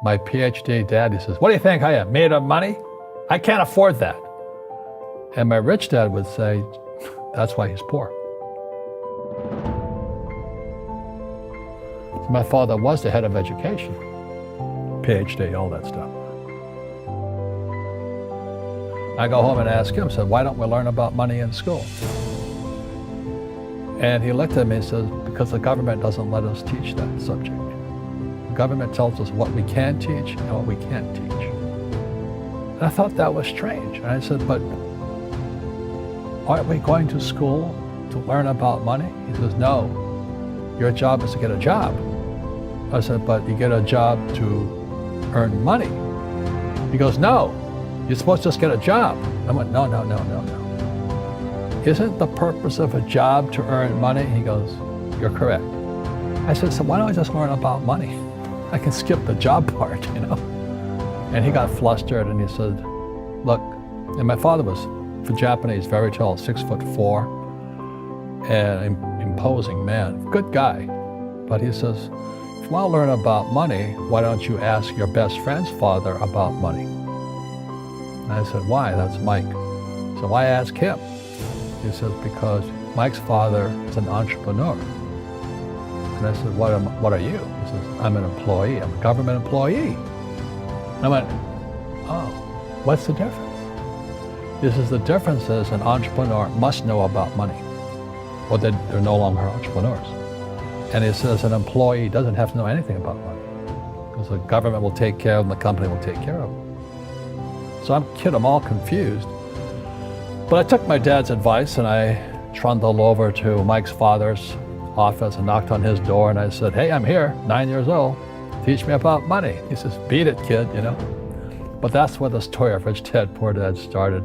My PhD dad, he says, what do you think I am, made of money? I can't afford that. And my rich dad would say, that's why he's poor. So my father was the head of education, PhD, all that stuff. I go home and ask him, said, why don't we learn about money in school? And he looked at me and says, because the government doesn't let us teach that subject. The government tells us what we can teach and what we can't teach. And I thought that was strange. And I said, but aren't we going to school to learn about money? He says, no, your job is to get a job. I said, but you get a job to earn money. He goes, no, you're supposed to just get a job. I went, no. Isn't the purpose of a job to earn money? He goes, you're correct. I said, so why don't I just learn about money? I can skip the job part, you know? And he got flustered and he said, look, and my father was, for Japanese, very tall, 6'4", and imposing man, good guy. But he says, if you want to learn about money, why don't you ask your best friend's father about money? And I said, why? That's Mike. So why ask him? He says, because Mike's father is an entrepreneur. And I said, what are you? He says, I'm an employee. I'm a government employee. And I went, oh, what's the difference? He says, the difference is an entrepreneur must know about money, or they're no longer entrepreneurs. And he says an employee doesn't have to know anything about money, because the government will take care of them, the company will take care of them. So I'm all confused. But I took my dad's advice and I trundled over to Mike's father's office and knocked on his door and I said, hey, I'm here, 9 years old, teach me about money. He says, beat it, kid, you know. But that's where the story of Rich Dad, Poor Dad started.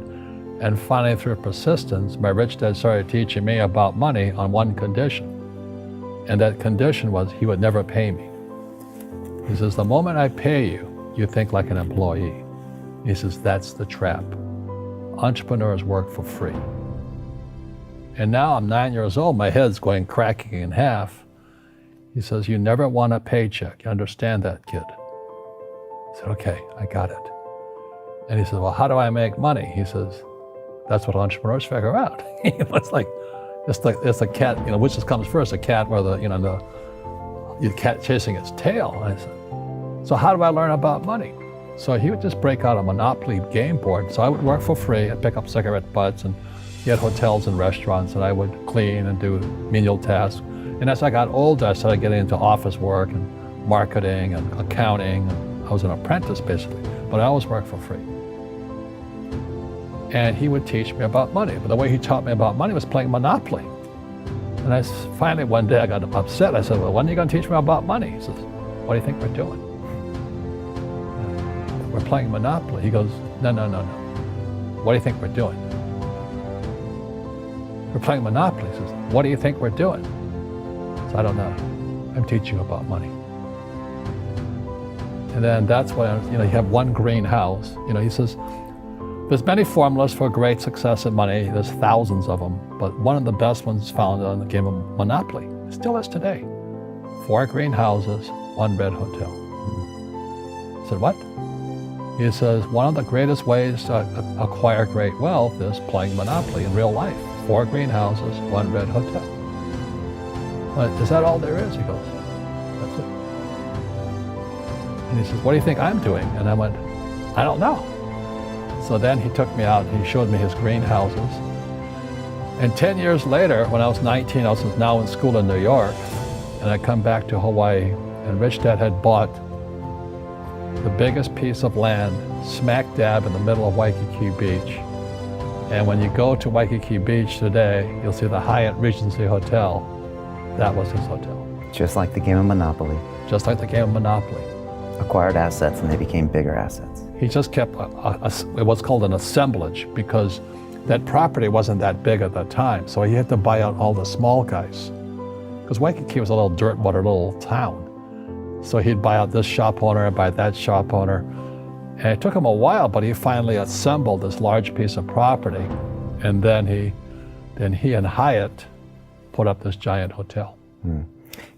And finally, through persistence, my rich dad started teaching me about money on one condition. And that condition was he would never pay me. He says, the moment I pay you, you think like an employee. He says, that's the trap. Entrepreneurs work for free. And now I'm 9 years old, my head's going cracking in half. He says, you never want a paycheck. You understand that, kid? I said, okay, I got it. And he says, well, how do I make money? He says, that's what entrepreneurs figure out. It's like it's a cat, you know, which comes first, a cat or the cat chasing its tail. And I said, so how do I learn about money? So he would just break out a Monopoly game board. So I would work for free and pick up cigarette butts, and he had hotels and restaurants, and I would clean and do menial tasks. And as I got older, I started getting into office work and marketing and accounting. I was an apprentice basically, but I always worked for free. And he would teach me about money. But the way he taught me about money was playing Monopoly. And finally one day I got upset. I said, well, when are you going to teach me about money? He says, what do you think we're doing? We're playing Monopoly. He goes, no. What do you think we're doing? We're playing Monopoly. He says, what do you think we're doing? I said, I don't know. I'm teaching you about money. And then that's when, you have one green house. He says, there's many formulas for great success in money. There's thousands of them, but one of the best ones found on the game of Monopoly. It still is today. 4 green houses, 1 red hotel. I said, what? He says, one of the greatest ways to acquire great wealth is playing Monopoly in real life. 4 green houses, 1 red hotel. Well, is that all there is? He goes, that's it. And he says, what do you think I'm doing? And I went, I don't know. So then he took me out and he showed me his greenhouses. And 10 years later, when I was 19, I was now in school in New York, and I come back to Hawaii, and Rich Dad had bought the biggest piece of land smack dab in the middle of Waikiki Beach. And when you go to Waikiki Beach today, you'll see the Hyatt Regency Hotel. That was his hotel. Just like the game of Monopoly. Just like the game of Monopoly. Acquired assets and they became bigger assets. He just kept what's called an assemblage, because that property wasn't that big at that time. So he had to buy out all the small guys. Because Waikiki was a little dirtwater little town. So he'd buy out this shop owner and buy that shop owner. And it took him a while, but he finally assembled this large piece of property. And then he and Hyatt put up this giant hotel. Mm.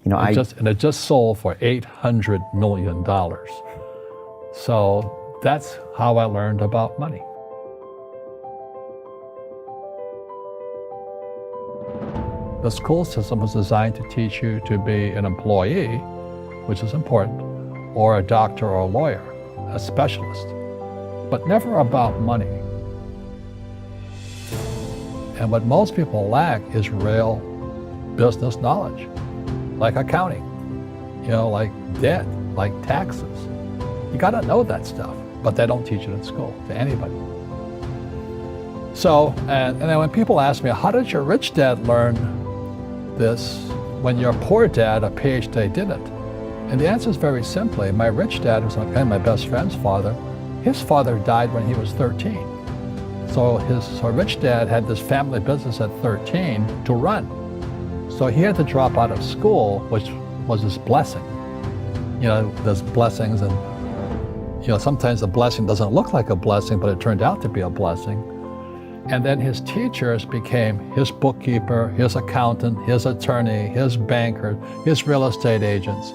And it just sold for $800 million. So that's how I learned about money. The school system was designed to teach you to be an employee, which is important, or a doctor or a lawyer, a specialist, but never about money. And what most people lack is real business knowledge, like accounting, like debt, like taxes. You gotta know that stuff, but they don't teach it in school to anybody. So, and then when people ask me, how did your rich dad learn this when your poor dad, a PhD, didn't? And the answer is very simply, my rich dad was my best friend's father. His father died when he was 13. So his rich dad had this family business at 13 to run. So he had to drop out of school, which was his blessing. There's blessings, and sometimes the blessing doesn't look like a blessing, but it turned out to be a blessing. And then his teachers became his bookkeeper, his accountant, his attorney, his banker, his real estate agents.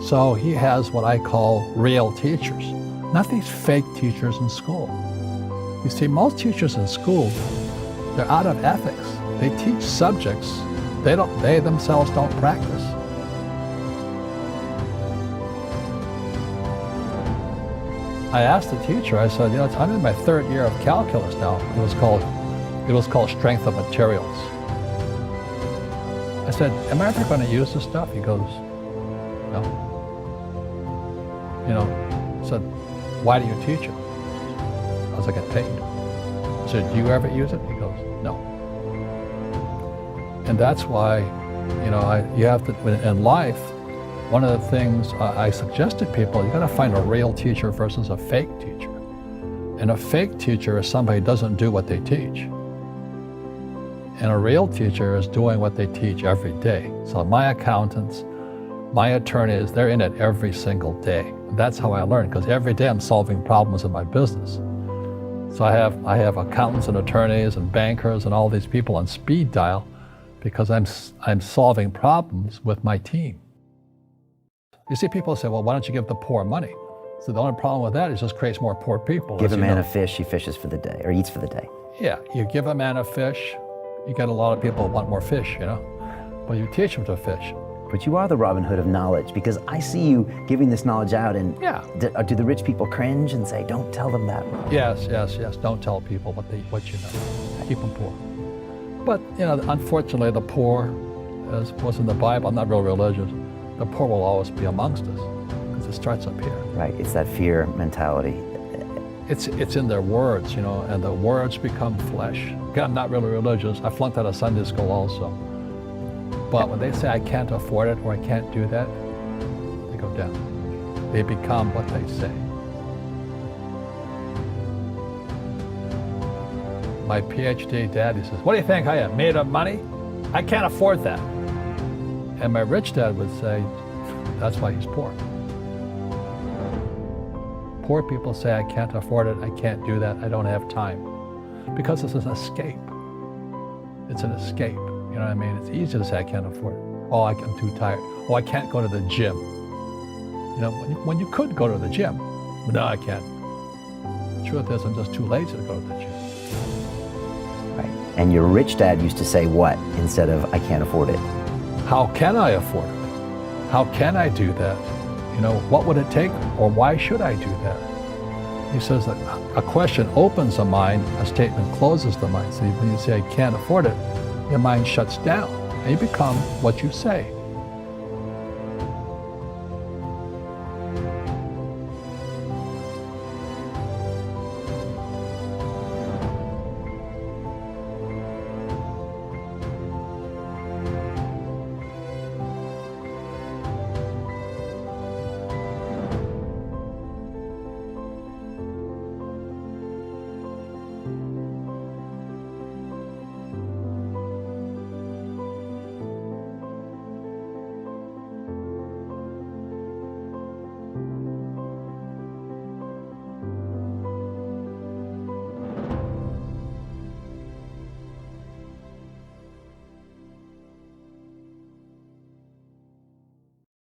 So he has what I call real teachers, not these fake teachers in school. You see, most teachers in school, they're out of ethics. They teach subjects they themselves don't practice. I asked the teacher, I said, I'm in my third year of calculus now. It was called strength of materials. I said, am I ever going to use this stuff? He goes, no. I said, why do you teach it? I get paid. I said, do you ever use it? He goes, no. And that's why, you have to, in life, one of the things I suggest to people, you got to find a real teacher versus a fake teacher. And a fake teacher is somebody who doesn't do what they teach. And a real teacher is doing what they teach every day. So my accountants, my attorneys, they're in it every single day. And that's how I learn, because every day I'm solving problems in my business. So I have accountants and attorneys and bankers and all these people on speed dial because I'm solving problems with my team. You see, people say, well, why don't you give the poor money? So the only problem with that is it just creates more poor people. Give a man a fish, he fishes for the day, or eats for the day. Yeah, you give a man a fish, you get a lot of people who want more fish, but you teach them to fish. But you are the Robin Hood of knowledge, because I see you giving this knowledge out, and do the rich people cringe and say, don't tell them that, Robin? Yes, don't tell people what you know. Keep them poor. But, unfortunately, the poor, as was in the Bible, I'm not real religious, the poor will always be amongst us, because it starts up here. Right, it's that fear mentality. It's in their words, and the words become flesh. Again, I'm not really religious. I flunked out of Sunday school also. But when they say I can't afford it or I can't do that, they go down. They become what they say. My PhD daddy says, what do you think I am, made of money? I can't afford that. And my rich dad would say, that's why he's poor. Poor people say, I can't afford it, I can't do that, I don't have time. Because it's an escape. It's an escape, you know what I mean? It's easy to say, I can't afford it. Oh, I'm too tired. Oh, I can't go to the gym. When you could go to the gym, but no, I can't. The truth is, I'm just too lazy to go to the gym. Right. And your rich dad used to say what instead of, I can't afford it? How can I afford it? How can I do that? What would it take, or why should I do that? He says that a question opens the mind, a statement closes the mind. So when you say, I can't afford it, your mind shuts down, and you become what you say.